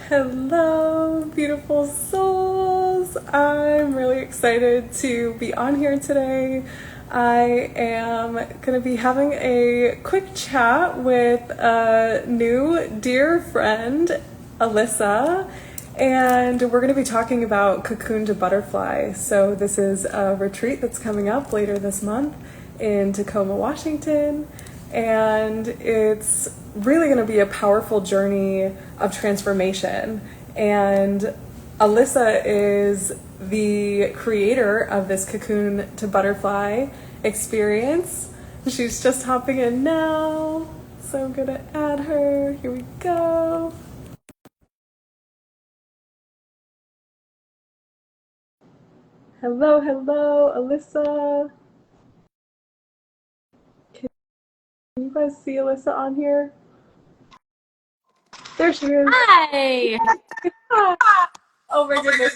Hello, beautiful souls. I'm really excited to be on here today. I am going to be having a quick chat with a new dear friend, Alisa, and we're going to be talking about Cocoon to Butterfly. So, this is a retreat that's coming up later this month in Tacoma, Washington, and it's really going to be a powerful journey of transformation. And Alisa is the creator of this Cocoon to Butterfly experience. She's just hopping in now, so I'm going to add her. Here we go. Hello, hello, Alisa. Can you guys see Alisa on here? There she is. Hi. Ah, oh my goodness.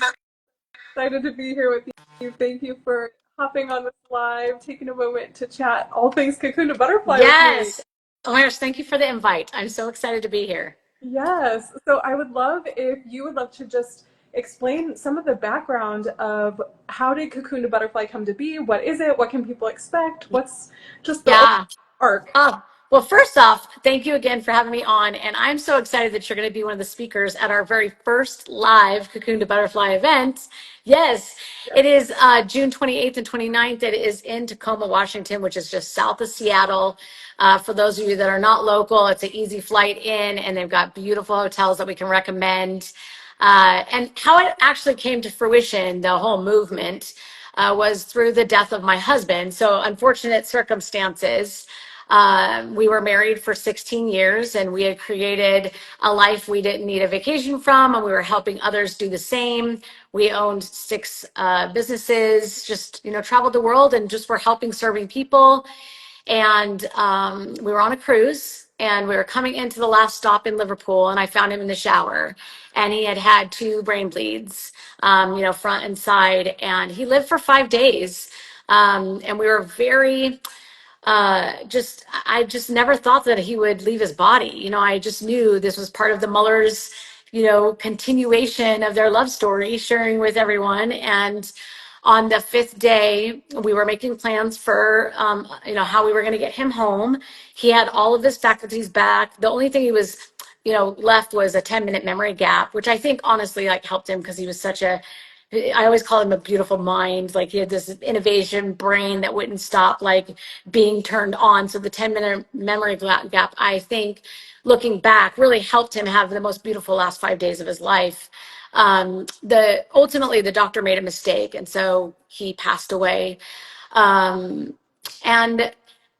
Excited to be here with you. Thank you for hopping on this live, taking a moment to chat all things Cocoon to Butterfly with me. Yes. Oh my gosh, thank you for the invite. I'm so excited to be here. Yes. So I would love if you would love to just explain some of the background of how did Cocoon to Butterfly come to be? What is it? What can people expect? What's just the Yeah. arc? Oh, well, first off, thank you again for having me on. And I'm so excited that you're going to be one of the speakers at our very first live Cocoon to Butterfly event. Yes, Yes. it is June 28th and 29th. It is in Tacoma, Washington, which is just south of Seattle. For those of you that are not local, it's an easy flight in, and they've got beautiful hotels that we can recommend. And how it actually came to fruition, the whole movement, was through the death of my husband. So, unfortunate circumstances. We were married for 16 years and we had created a life we didn't need a vacation from, and we were helping others do the same. We owned six businesses, just, traveled the world and just were helping, serving people. And we were on a cruise and we were coming into the last stop in Liverpool, and I found him in the shower and he had had two brain bleeds, front and side, and he lived for 5 days. And we were very just I just never thought that he would leave his body. I just knew this was part of the Mullers, continuation of their love story, sharing with everyone. And on the fifth day, we were making plans for, how we were going to get him home. He had all of his faculties back. The only thing he was, left was a 10-minute memory gap, which I think honestly like helped him because he was such a I always call him a beautiful mind. Like he had this innovation brain that wouldn't stop like being turned on. So the 10-minute memory gap, I think, looking back, really helped him have the most beautiful last 5 days of his life. The ultimately the doctor made a mistake, and so he passed away. Um, and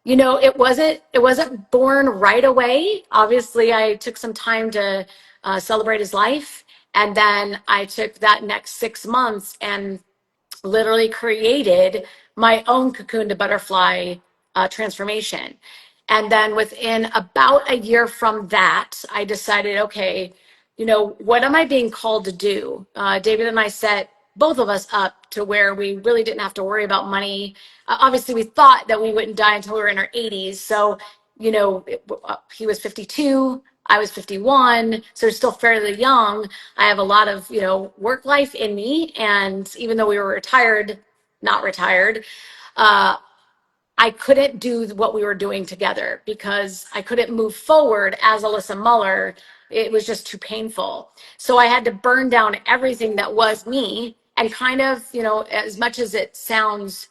it wasn't born right away. Obviously, I took some time to celebrate his life, and then I took that next 6 months and literally created my own cocoon to butterfly transformation. And then within about a year from that, I decided, okay, what am I being called to do? David and I set both of us up to where we really didn't have to worry about money. Obviously, we thought that we wouldn't die until we were in our 80s. So, he was 52. I was 51, so still fairly young. I have a lot of, work life in me. And even though we were retired, not retired, uh, I couldn't do what we were doing together because I couldn't move forward as Alisa Muller. It was just too painful. So I had to burn down everything that was me and kind of, as much as it sounds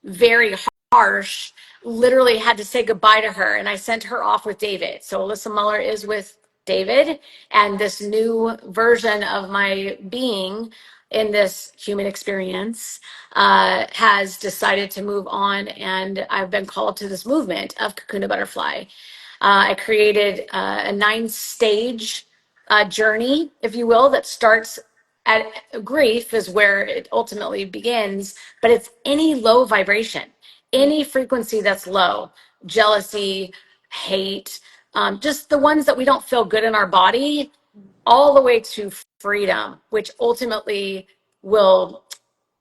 very harsh, literally had to say goodbye to her. And I sent her off with David. So Alisa Muller is with David, and this new version of my being in this human experience has decided to move on. And I've been called to this movement of Cocoon to Butterfly. I created a 9-stage journey, if you will, that starts at grief is where it ultimately begins, but it's any low vibration, any frequency that's low, jealousy, hate, just the ones that we don't feel good in our body, all the way to freedom, which ultimately will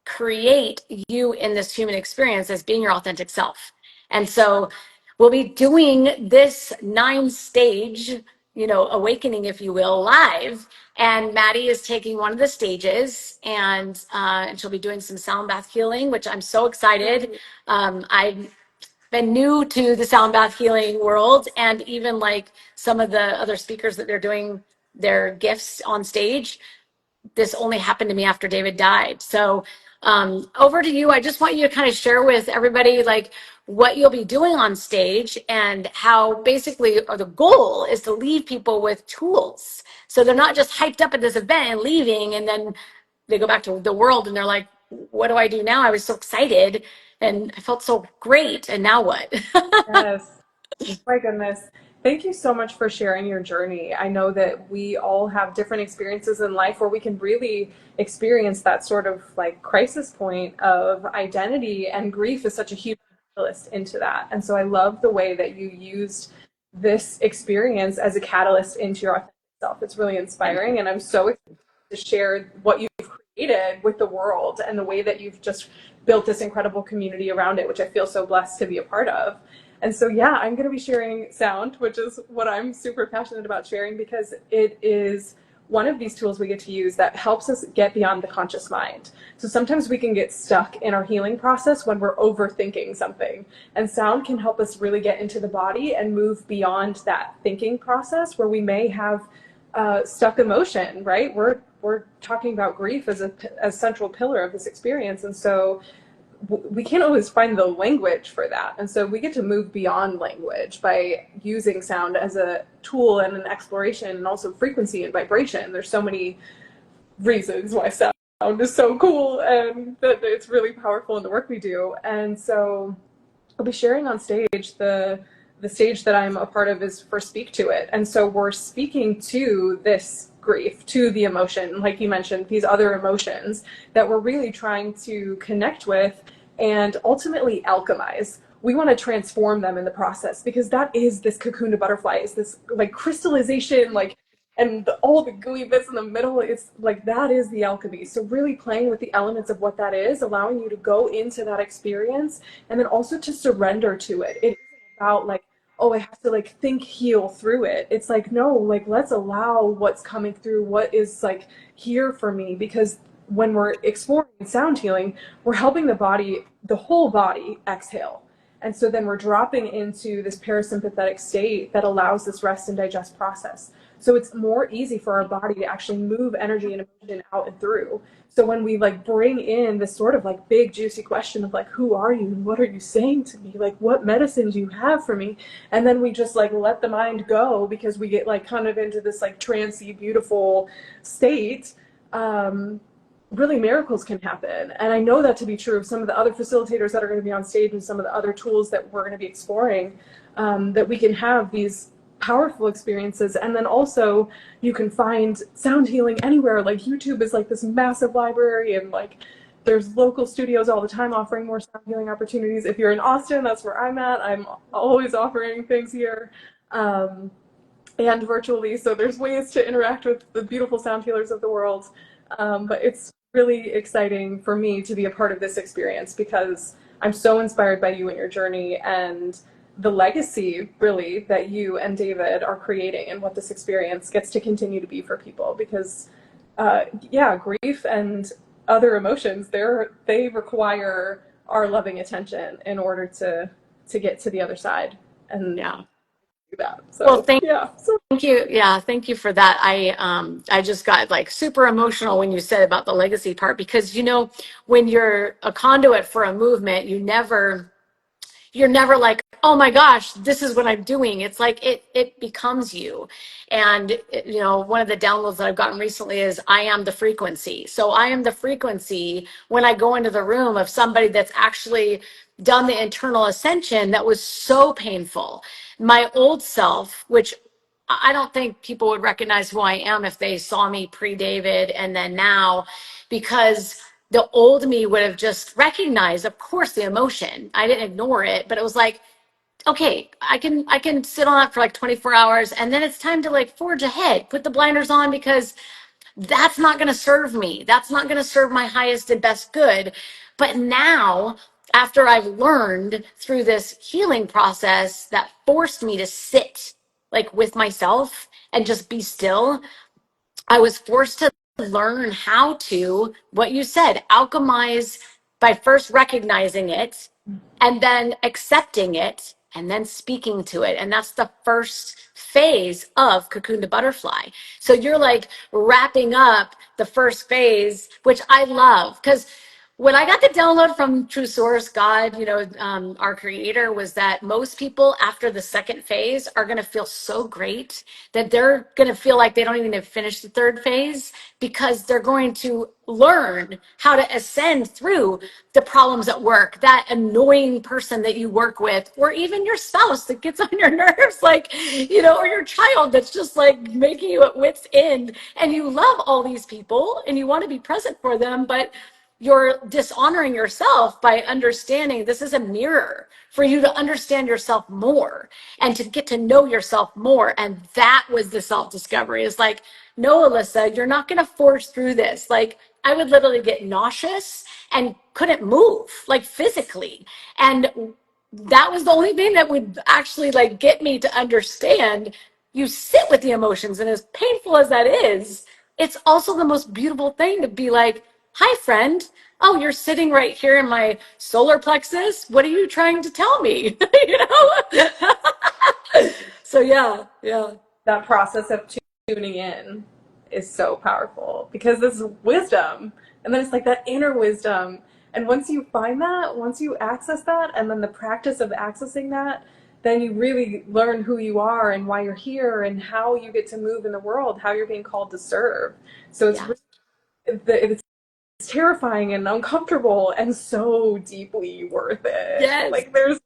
create you in this human experience as being your authentic self. And so we'll be doing this 9-stage awakening, if you will, live. And Maddie is taking one of the stages, and she'll be doing some sound bath healing, which I'm so excited. I've been new to the sound bath healing world, and even like some of the other speakers that they're doing their gifts on stage, this only happened to me after David died. So over to you. I just want you to kind of share with everybody like what you'll be doing on stage, and how basically, or the goal is to leave people with tools. So they're not just hyped up at this event and leaving, and then they go back to the world and they're like, what do I do now? I was so excited and I felt so great. And now what? Yes. My goodness. Thank you so much for sharing your journey. I know that we all have different experiences in life where we can really experience that sort of like crisis point of identity, and grief is such a huge catalyst into that. And so I love the way that you used this experience as a catalyst into your authentic self. It's really inspiring, and I'm so excited to share what you've created with the world and the way that you've just built this incredible community around it, which I feel so blessed to be a part of. And so, yeah, I'm going to be sharing sound, which is what I'm super passionate about sharing, because it is one of these tools we get to use that helps us get beyond the conscious mind. So sometimes we can get stuck in our healing process when we're overthinking something. And sound can help us really get into the body and move beyond that thinking process where we may have stuck emotion, right? We're talking about grief as a central pillar of this experience. And so we can't always find the language for that. And so we get to move beyond language by using sound as a tool and an exploration, and also frequency and vibration. There's so many reasons why sound is so cool, and that it's really powerful in the work we do. And so I'll be sharing on stage. The stage that I'm a part of is for Speak to It. And so we're speaking to this grief, to the emotion, like you mentioned, these other emotions that we're really trying to connect with and ultimately alchemize. We want to transform them in the process, because that is this cocoon to butterfly, is this like crystallization, like, and all the gooey bits in the middle, it's like that is the alchemy. So really playing with the elements of what that is, allowing you to go into that experience, and then also to surrender to it. It isn't about like, oh, I have to like think, heal through it. It's like, no, like let's allow what's coming through, what is like here for me. Because when we're exploring sound healing, we're helping the body, the whole body, exhale. And so then we're dropping into this parasympathetic state that allows this rest and digest process. So it's more easy for our body to actually move energy and emotion out and through. So when we like bring in this sort of like big juicy question of like, who are you and what are you saying to me? Like, what medicine do you have for me? And then we just like let the mind go, because we get like kind of into this like trancy, beautiful state. Really miracles can happen. And I know that to be true of some of the other facilitators that are going to be on stage, and some of the other tools that we're going to be exploring, that we can have these powerful experiences. And then also you can find sound healing anywhere. Like YouTube is like this massive library, and like there's local studios all the time offering more sound healing opportunities. If you're in Austin, that's where I'm at. I'm always offering things here, and virtually. So there's ways to interact with the beautiful sound healers of the world. But it's really exciting for me to be a part of this experience, because I'm so inspired by you and your journey, and the legacy really that you and David are creating, and what this experience gets to continue to be for people. Because yeah, grief and other emotions, they require our loving attention in order to get to the other side and Yeah. do that. Well, So yeah. So thank you. Yeah, thank you for that. I just got like super emotional when you said about the legacy part, because when you're a conduit for a movement, you're never like, oh my gosh, this is what I'm doing. It's like it becomes you. And one of the downloads that I've gotten recently is I am the frequency. So I am the frequency when I go into the room of somebody that's actually done the internal ascension that was so painful. My old self, which I don't think people would recognize who I am if they saw me pre-David and then now, because the old me would have just recognized, of course, the emotion. I didn't ignore it, but it was like, okay, I can sit on it for like 24 hours, and then it's time to like forge ahead, put the blinders on, because that's not going to serve me. That's not going to serve my highest and best good. But now, after I've learned through this healing process that forced me to sit like with myself and just be still, I was forced to learn how to, what you said, alchemize by first recognizing it and then accepting it and then speaking to it. And that's the first phase of Cocoon to Butterfly. So you're like wrapping up the first phase, which I love because what I got to download from True Source, God, our creator, was that most people after the second phase are going to feel so great that they're going to feel like they don't even have finished the third phase because they're going to learn how to ascend through the problems at work, that annoying person that you work with, or even your spouse that gets on your nerves, like, or your child that's just like making you at wit's end. And you love all these people and you want to be present for them, but you're dishonoring yourself by understanding this is a mirror for you to understand yourself more and to get to know yourself more. And that was the self-discovery. Is like, no, Alisa, you're not going to force through this. Like, I would literally get nauseous and couldn't move, like physically. And that was the only thing that would actually like get me to understand you sit with the emotions. And as painful as that is, it's also the most beautiful thing to be like, hi, friend. Oh, you're sitting right here in my solar plexus. What are you trying to tell me? So yeah. That process of tuning in is so powerful because this is wisdom, and then it's like that inner wisdom. And once you find that, once you access that, and then the practice of accessing that, then you really learn who you are and why you're here and how you get to move in the world, how you're being called to serve. So it's Yeah. it's terrifying and uncomfortable and so deeply worth it. Yes. Like there's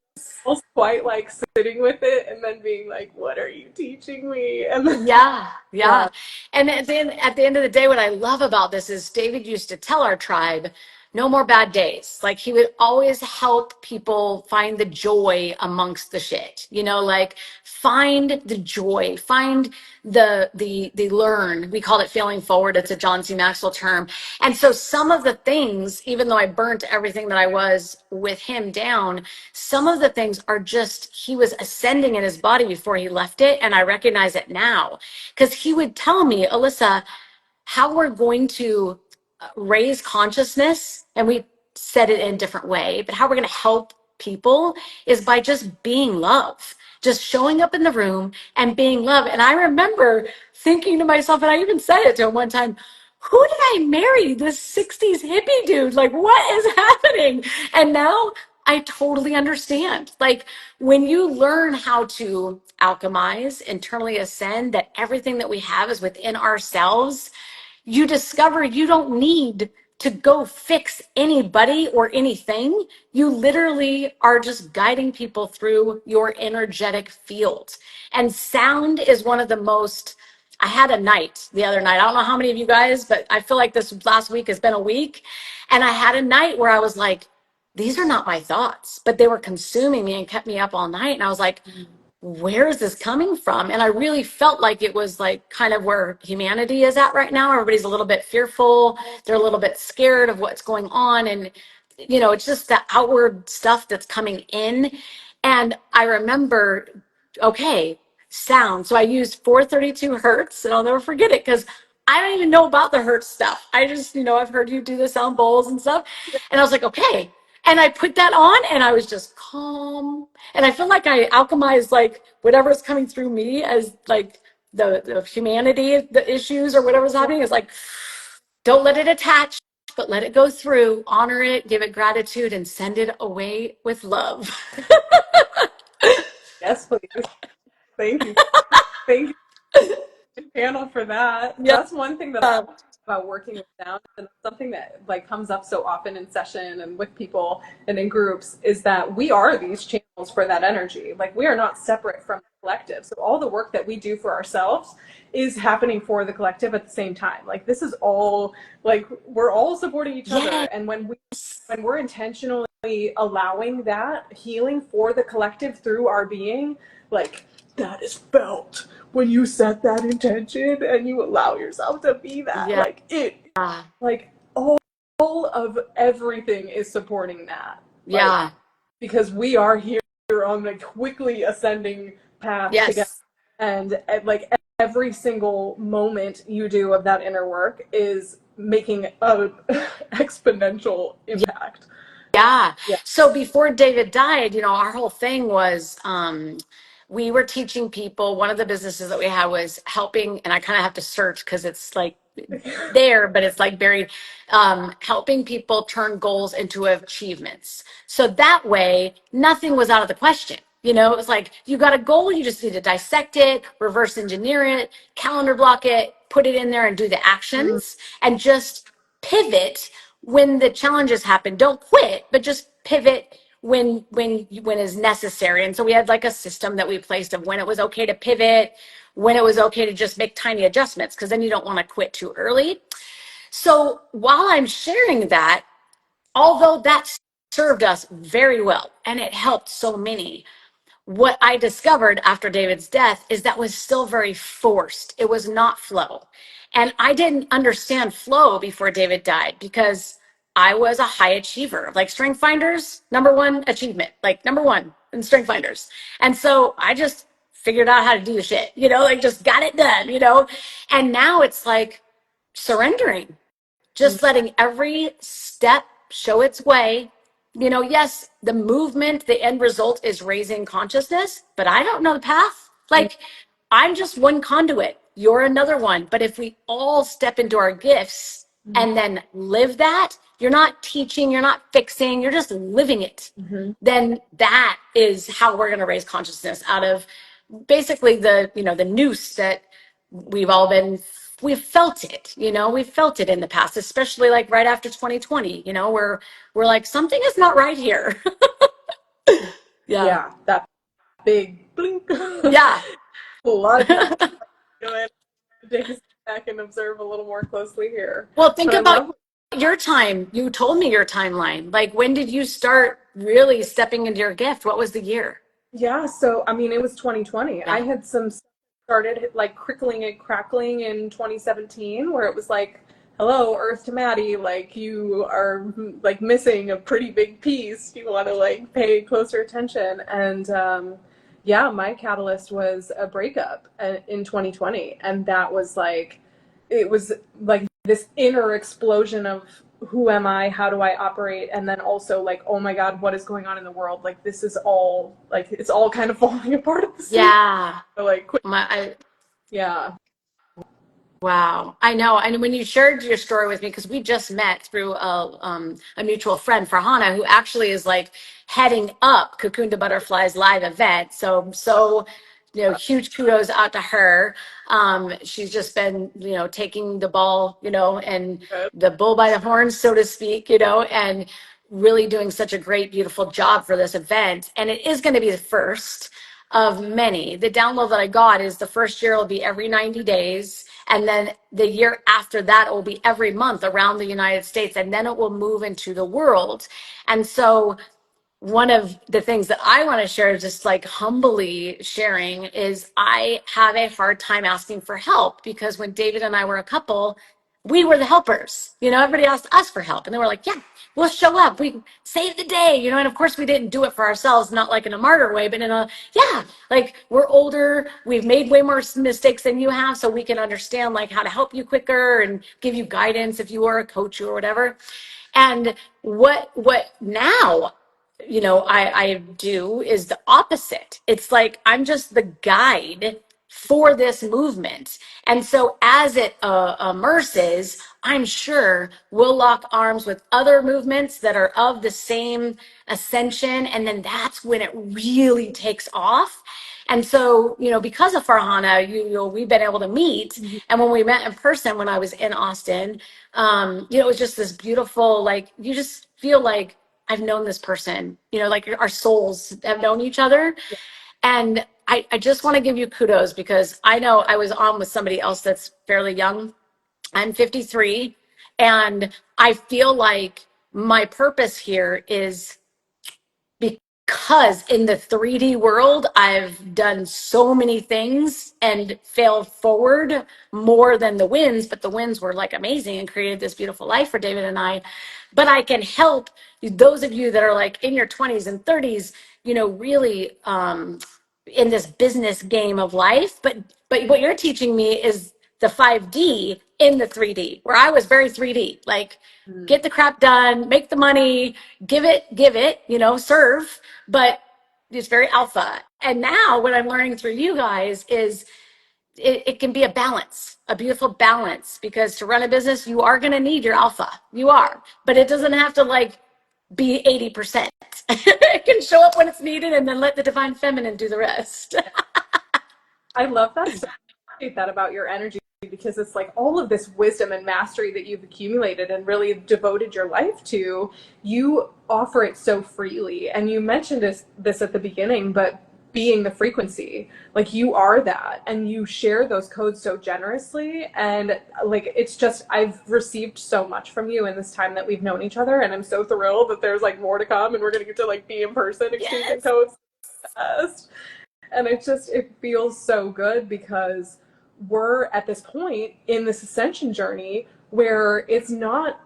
almost quite like sitting with it and then being like, what are you teaching me? And then, Yeah. yeah. And at the end of the day, what I love about this is David used to tell our tribe, no more bad days. Like he would always help people find the joy amongst the shit. Like find the joy, find the learn. We called it failing forward. It's a John C. Maxwell term. And so some of the things, even though I burnt everything that I was with him down, some of the things are just, he was ascending in his body before he left it. And I recognize it now because he would tell me, Alisa, how we're going to raise consciousness, and we said it in a different way, but how we're going to help people is by just being love, just showing up in the room and being love. And I remember thinking to myself, and I even said it to him one time, who did I marry? This 60s hippie dude? Like, what is happening? And now I totally understand. Like, when you learn how to alchemize, internally ascend, that everything that we have is within ourselves, you discover you don't need to go fix anybody or anything. You literally are just guiding people through your energetic field. And sound is one of the most, I had a night the other night. I don't know how many of you guys, but I feel like this last week has been a week. And I had a night where I was like, these are not my thoughts, but they were consuming me and kept me up all night. And I was like, where is this coming from? And I really felt like it was like kind of where humanity is at right now. Everybody's a little bit fearful. They're a little bit scared of what's going on. And, it's just the outward stuff that's coming in. And I remember, okay, sound. So I used 432 hertz, and I'll never forget it because I don't even know about the hertz stuff. I just, I've heard you do the sound bowls and stuff. And I was like, okay. And I put that on and I was just calm. And I feel like I alchemized like whatever's coming through me as like the humanity, the issues or whatever's happening is like, don't let it attach, but let it go through, honor it, give it gratitude, and send it away with love. Yes, please. Thank you. Thank you, panel, for that. Yeah. That's one thing that I love about working with sound, and something that like comes up so often in session and with people and in groups is that we are these channels for that energy. Like we are not separate from the collective. So all the work that we do for ourselves is happening for the collective at the same time. Like this is all like we're all supporting each other. Yes. And when we're intentionally allowing that healing for the collective through our being, like that is felt when you set that intention and you allow yourself to be that. Yeah. Like it, like all of everything is supporting that. Like Yeah. because we are here on the quickly ascending path together. Yes. and like every single moment you do of that inner work is making a exponential impact. Yeah. Yeah. So before David died, our whole thing was we were teaching people. One of the businesses that we had was helping, and I kind of have to search because it's like there, but it's like buried, helping people turn goals into achievements. So that way, nothing was out of the question. It was like you got a goal, you just need to dissect it, reverse engineer it, calendar block it, put it in there and do the Mm, actions and just pivot when the challenges happen. Don't quit, but just pivot when is necessary. And so we had like a system that we placed of when it was okay to pivot, when it was okay to just make tiny adjustments, because then you don't want to quit too early. So while I'm sharing that, although that served us very well and it helped so many, what I discovered after David's death is that was still very forced. It was not flow. And I didn't understand flow before David died because I was a high achiever. Like strength finders, number one achievement, like number one in strength finders. And so I just figured out how to do the shit, like just got it done, And now it's like surrendering, mm, just letting every step show its way. Yes, the movement, the end result is raising consciousness, but I don't know the path. mm, Like, I'm just one conduit. You're another one. But if we all step into our gifts mm, and then live that, you're not teaching, you're not fixing, you're just living it. mhm. Then that is how we're going to raise consciousness out of basically the noose that we've all been we've felt it, we've felt it in the past, especially like right after 2020, we're like something is not right here. Yeah. Yeah, that big blink. A Yeah. lot of people going to take a step back and observe a little more closely here. Well, think But I about love, your time. You told me your timeline. Like, when did you start really stepping into your gift? What was the year? yeah, so I mean, it was 2020. I Yeah. had some stuff started like crickling and crackling in 2017 where it was like, hello, Earth to Maddie, like you are like missing a pretty big piece. You want to like pay closer attention. And yeah, my catalyst was a breakup in 2020. And that was like, it was like this inner explosion of who am I? How do I operate? And then also like, oh my God, what is going on in the world? Like this is all like it's all kind of falling apart at the same time. Yeah. So, like, quick, I, yeah. Wow, I know. And when you shared your story with me, because we just met through a mutual friend, Farhana, who actually is like heading up Cocoon to Butterflies live event. So, huge kudos out to her. She's just been, taking the ball, and the bull by the horns, so to speak, and really doing such a great, beautiful job for this event. And it is going to be the first of many. The download that I got is the first year will be every 90 days. And then the year after that, it will be every month around the United States. And then it will move into the world. And so one of the things that I want to share, just like humbly sharing, is I have a hard time asking for help because when David and I were a couple, we were the helpers. Everybody asked us for help. And they were like, yeah, we'll show up. We save the day, and of course we didn't do it for ourselves, not like in a martyr way, but in a, yeah, like we're older. We've made way more mistakes than you have. So we can understand like how to help you quicker and give you guidance if you are a coach or whatever. And what now I do is the opposite. It's like I'm just the guide for this movement. And so as it immerses, I'm sure we'll lock arms with other movements that are of the same ascension. And then that's when it really takes off. And so, because of Farhana, we've been able to meet. Mhm. And when we met in person, when I was in Austin, it was just this beautiful, like, you just feel like I've known this person, like our souls have known each other. Yeah. And I just want to give you kudos because I know I was on with somebody else that's fairly young. I'm 53. And I feel like my purpose here is because in the 3D world, I've done so many things and failed forward more than the wins, but the wins were like amazing and created this beautiful life for David and I. But I can help those of you that are like in your 20s and 30s, really in this business game of life. But what you're teaching me is the 5D in the 3D, where I was very 3D, like Mm. get the crap done, make the money, give it, serve, but it's very alpha. And now what I'm learning through you guys is it can be a balance, a beautiful balance, because to run a business, you are going to need your alpha. You are, but it doesn't have to like be 80%. It can show up when it's needed and then let the divine feminine do the rest. I love that so appreciate that about your energy, because it's like all of this wisdom and mastery that you've accumulated and really devoted your life to, you offer it so freely. And you mentioned this at the beginning, but being the frequency, like you are that, and you share those codes so generously. And like, it's just, I've received so much from you in this time that we've known each other. And I'm so thrilled that there's like more to come and we're going to get to like be in person exchanging Yes. codes. And it feels so good because we're at this point in this ascension journey where it's not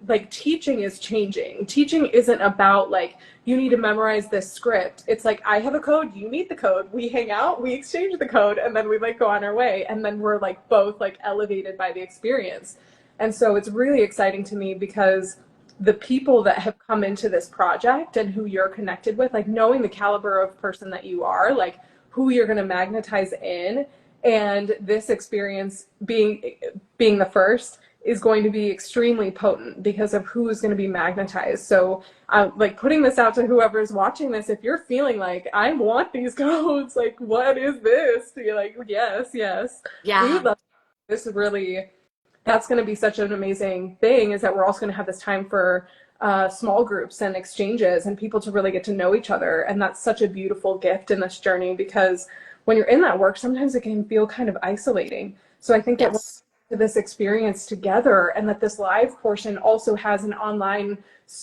like teaching is changing. Teaching isn't about like, you need to memorize this script. It's like, I have a code, you need the code. We hang out, we exchange the code, and then we like go on our way. And then we're like both like elevated by the experience. And so it's really exciting to me because the people that have come into this project and who you're connected with, like knowing the caliber of person that you are, like who you're going to magnetize in, and this experience being the first is going to be extremely potent because of who is going to be magnetized. So like putting this out to whoever's watching this, if you're feeling like I want these codes, like what is this, you're like yes, we Yeah. would love this. Is really, that's going to be such an amazing thing, is that we're also going to have this time for small groups and exchanges and people to really get to know each other. And that's such a beautiful gift in this journey, because when you're in that work, sometimes it can feel kind of isolating. So I think that we're Yes. this experience together, and that this live portion also has an online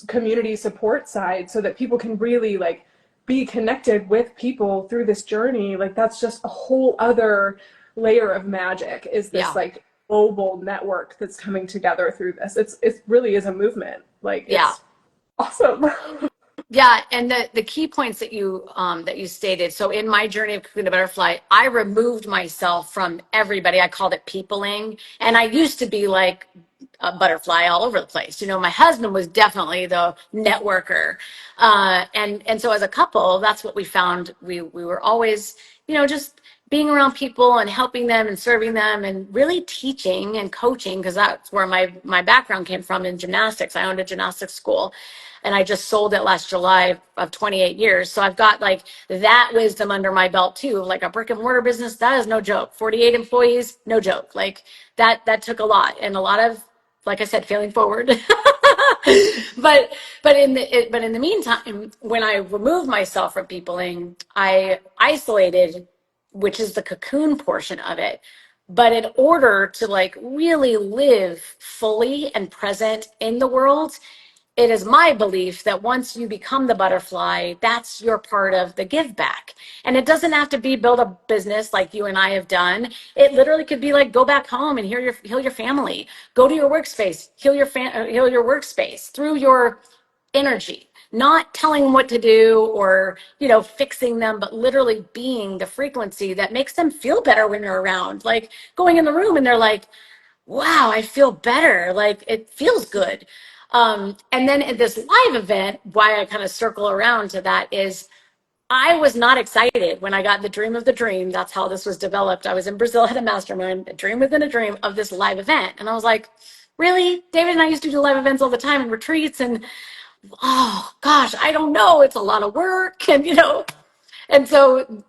community support side so that people can really like be connected with people through this journey. Like that's just a whole other layer of magic, is this Yeah. like global network that's coming together through this. It really is a movement. Like Yeah. it's awesome. Yeah, and the key points that you stated. So in my journey of Cocoon to Butterfly, I removed myself from everybody. I called it peopling, and I used to be like a butterfly all over the place. My husband was definitely the networker, and so as a couple, that's what we found. We were always, just being around people and helping them and serving them and really teaching and coaching, because that's where my background came from in gymnastics. I owned a gymnastics school, and I just sold it last July of 28 years. So I've got like that wisdom under my belt too. Like a brick and mortar business, that is no joke. 48 employees, no joke. Like that took a lot, and a lot of, like I said, failing forward. but but in the meantime, when I removed myself from peopling, I isolated, which is the cocoon portion of it. But in order to like really live fully and present in the world, it is my belief that once you become the butterfly, that's your part of the give back. And it doesn't have to be build a business like you and I have done. It literally could be like go back home and heal your family. Go to your workspace, heal your workspace through your energy. Not telling them what to do or, fixing them, but literally being the frequency that makes them feel better when you're around. Like going in the room and they're like, wow, I feel better. Like it feels good. And then at this live event, why I kind of circle around to that is I was not excited when I got the dream of the dream. That's how this was developed. I was in Brazil, had a mastermind, a dream within a dream of this live event. And I was like, really? David and I used to do live events all the time and retreats. And oh gosh, I don't know. It's a lot of work. And so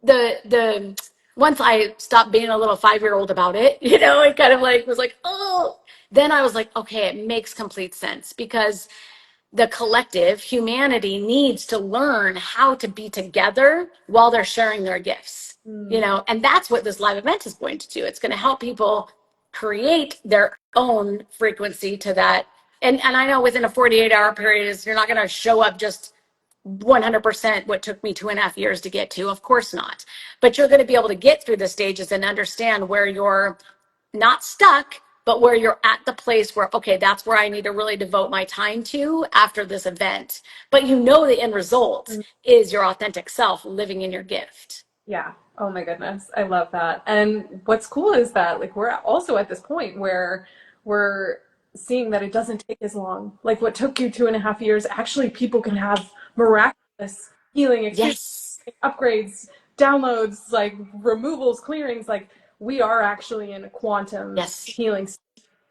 the once I stopped being a little 5-year-old about it, it kind of like was like, oh, then I was like, okay, it makes complete sense, because the collective humanity needs to learn how to be together while they're sharing their gifts, Mm. and that's what this live event is going to do. It's going to help people create their own frequency to that. And I know within a 48-hour period is you're not going to show up just 100% what took me 2.5 years to get to. Of course not. But you're going to be able to get through the stages and understand where you're not stuck, but where you're at the place where, okay, that's where I need to really devote my time to after this event. But the end result is your authentic self living in your gift. Yeah. Oh my goodness. I love that. And what's cool is that like we're also at this point where we're seeing that it doesn't take as long. Like what took you 2.5 years, actually people can have miraculous healing experiences, Yes. upgrades, downloads, like removals, clearings. Like we are actually in a quantum Yes. healing,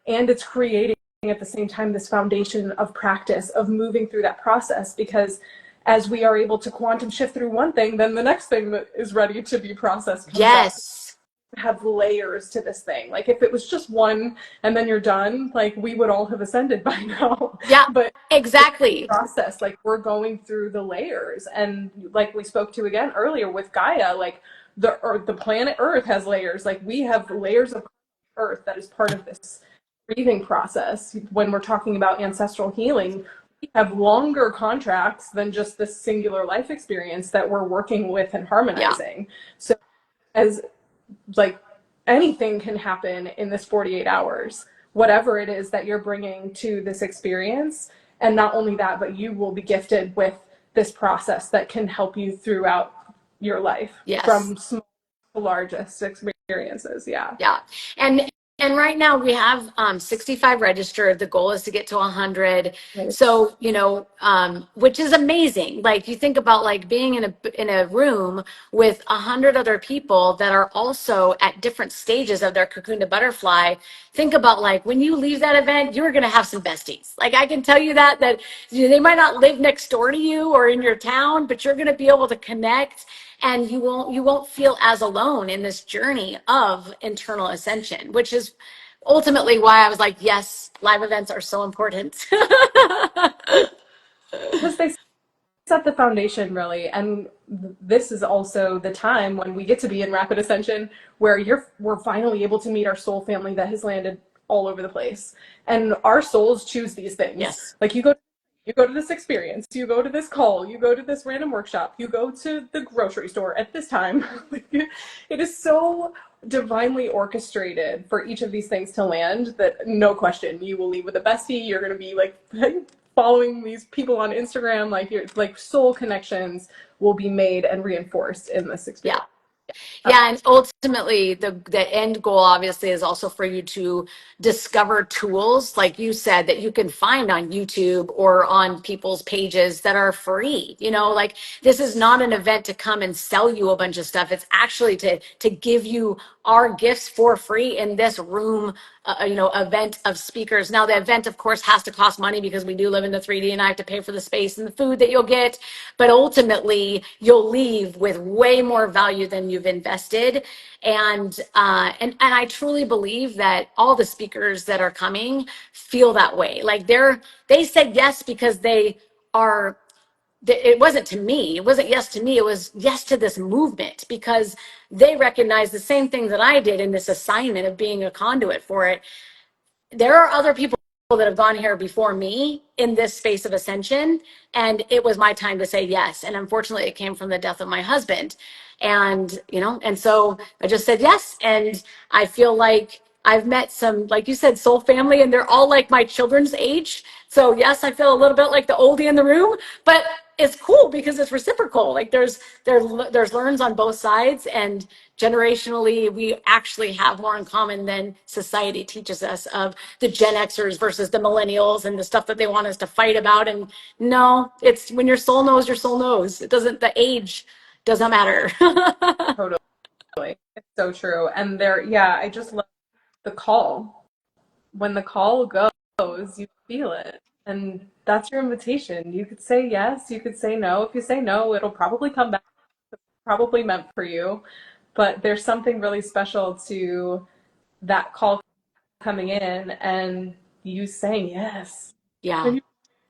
and it's creating at the same time this foundation of practice of moving through that process, because as we are able to quantum shift through one thing, then the next thing that is ready to be processed comes up. Yes. Have layers to this thing. Like if it was just one and then you're done, like we would all have ascended by now. Yeah, But exactly. process, like we're going through the layers, and like we spoke to again earlier with Gaia, like the earth, the planet Earth has layers. Like we have layers of Earth that is part of this breathing process. When we're talking about ancestral healing, we have longer contracts than just this singular life experience that we're working with and Yeah. harmonizing. So as like anything can happen in this 48 hours, whatever it is that you're bringing to this experience. And not only that, but you will be gifted with this process that can help you throughout your life Yes. from small to largest experiences. Yeah. Yeah. And right now we have 65 registered. The goal is to get to 100. Right. So, which is amazing. Like you think about like being in a room with 100 other people that are also at different stages of their cocoon to butterfly. Think about like when you leave that event, you're going to have some besties. Like I can tell you that they might not live next door to you or in your town, but you're going to be able to connect, and you won't feel as alone in this journey of internal ascension, which is ultimately why I was like, yes, live events are so important. Because they set the foundation really, and this is also the time when we get to be in rapid ascension, where we're finally able to meet our soul family that has landed all over the place, and our souls choose these things. Yes. Like you go to this experience, you go to this call, you go to this random workshop, you go to the grocery store at this time. It is so divinely orchestrated for each of these things to land that no question you will leave with a bestie. You're going to be like following these people on Instagram, like your like soul connections will be made and reinforced in this Yeah. experience. Yeah, and ultimately the end goal obviously is also for you to discover tools, like you said, that you can find on YouTube or on people's pages that are free. Like this is not an event to come and sell you a bunch of stuff. It's actually to give you our gifts for free in this room, event of speakers. Now the event of course has to cost money because we do live in the 3D and I have to pay for the space and the food that you'll get, but ultimately you'll leave with way more value than you've invested. And I truly believe that all the speakers that are coming feel that way. Like they said yes because they are, it wasn't to me. It wasn't yes to me. It was yes to this movement because they recognize the same thing that I did in this assignment of being a conduit for it. There are other people that have gone here before me in this space of ascension, and it was my time to say yes. And unfortunately it came from the death of my husband, and so I just said yes. And I feel like I've met some, like you said, soul family, and they're all like my children's age. So yes, I feel a little bit like the oldie in the room, but it's cool because it's reciprocal. Like there's learns on both sides, and generationally we actually have more in common than society teaches us, of the Gen Xers versus the millennials and the stuff that they want us to fight about. And no, it's when your soul knows, your soul knows. It doesn't, the age doesn't matter. Totally. It's so true. And yeah, I just love the call. When the call goes, you feel it. And that's your invitation. You could say yes, you could say no. If you say no, it'll probably come back, probably meant for you. But there's something really special to that call coming in and you saying yes. Yeah. And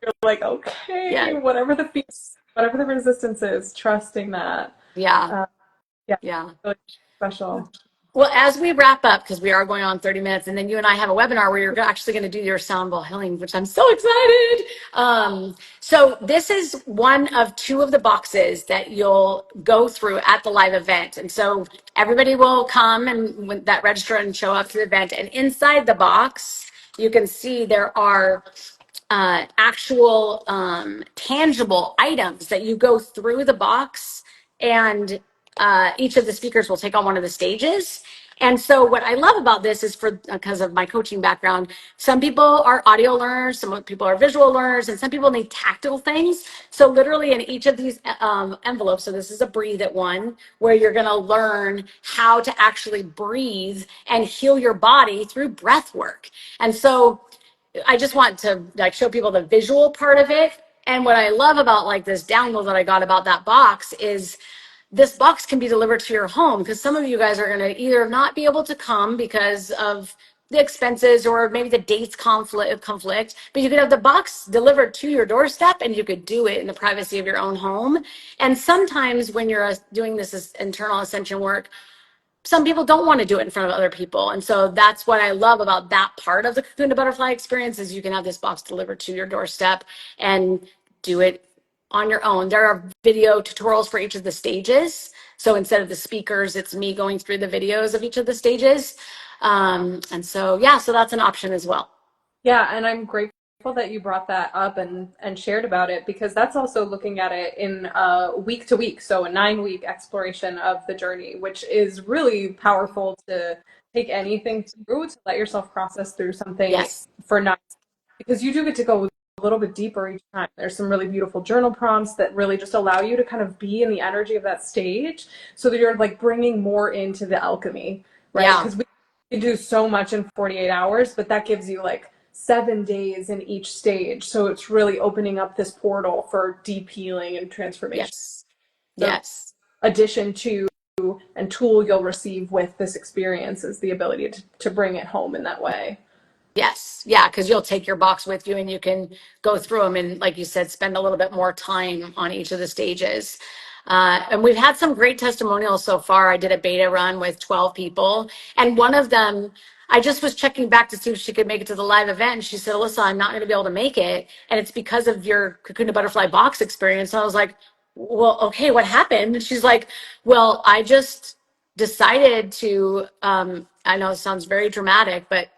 you're like, okay, Yeah. whatever the resistance is, trusting that. Yeah. Uh, yeah, Yeah. really special. Well, as we wrap up, because we are going on 30 minutes, and then you and I have a webinar where you're actually going to do your sound bowl healing, which I'm so excited. So this is one of two of the boxes that you'll go through at the live event. And so everybody will come and when that register and show up to the event. And inside the box, you can see there are actual tangible items that you go through the box, and each of the speakers will take on one of the stages. And so what I love about this is, for because of my coaching background, some people are audio learners, some people are visual learners, and some people need tactile things. So literally in each of these envelopes, so this is a breathe it one, where you're going to learn how to actually breathe and heal your body through breath work. And so I just want to like show people the visual part of it. And what I love about like this download that I got about that box is this box can be delivered to your home, because some of you guys are going to either not be able to come because of the expenses or maybe the dates conflict, but you could have the box delivered to your doorstep and you could do it in the privacy of your own home. And sometimes when you're doing this internal ascension work, some people don't want to do it in front of other people. And so that's what I love about that part of the Cocoon to Butterfly experience, is you can have this box delivered to your doorstep and do it on your own. There are video tutorials for each of the stages. So instead of the speakers, it's me going through the videos of each of the stages. And so, yeah, so that's an option as well. Yeah, and I'm grateful that you brought that up and shared about it, because that's also looking at it in week to week, so a 9-week exploration of the journey, which is really powerful to take anything through, to let yourself process through something Yes. for 9, because you do get to go a little bit deeper each time. There's some really beautiful journal prompts that really just allow you to kind of be in the energy of that stage, so that you're like bringing more into the alchemy, right? Because we can do so much in 48 hours, but that gives you like 7 days in each stage. So it's really opening up this portal for deep healing and transformation. Yes. So Yes. addition to and tool you'll receive with this experience is the ability to bring it home in that way. Yes. Yeah. Because you'll take your box with you and you can go through them. And like you said, spend a little bit more time on each of the stages. And we've had some great testimonials so far. I did a beta run with 12 people. And one of them, I just was checking back to see if she could make it to the live event. And she said, Alyssa, I'm not going to be able to make it. And it's because of your Cocoon to Butterfly box experience. And I was like, well, okay, what happened? And she's like, well, I just decided to, I know it sounds very dramatic, but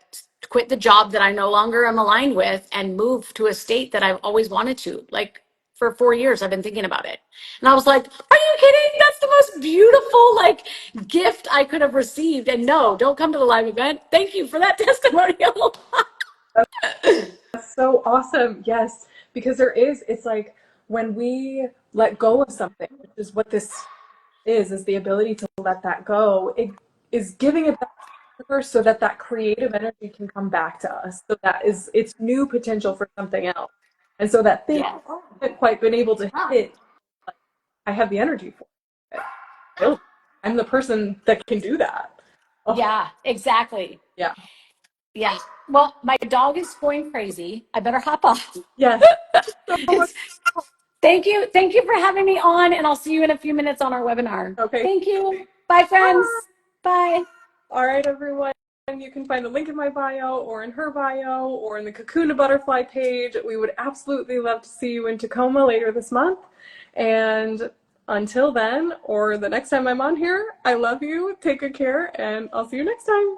quit the job that I no longer am aligned with and move to a state that I've always wanted to. Like for 4 years, I've been thinking about it. And I was like, are you kidding? That's the most beautiful like gift I could have received. And no, don't come to the live event. Thank you for that testimonial. That's so awesome. Yes, because it's like when we let go of something, which is what this is the ability to let that go. It is giving it back so that that creative energy can come back to us. So that is it's new potential for something else. And so that thing Yeah. I haven't quite been able to hit, I have the energy for it. Oh, I'm the person that can do that. Oh, Yeah, exactly. yeah. Yeah. Well, my dog is going crazy. I better hop off. Yes. So much. Thank you. Thank you for having me on, and I'll see you in a few minutes on our webinar. Okay. Thank you. Bye, friends. Bye. All right, everyone. You can find the link in my bio or in her bio or in the Cocoon to Butterfly page. We would absolutely love to see you in Tacoma later this month. And until then, or the next time I'm on here, I love you. Take good care, and I'll see you next time.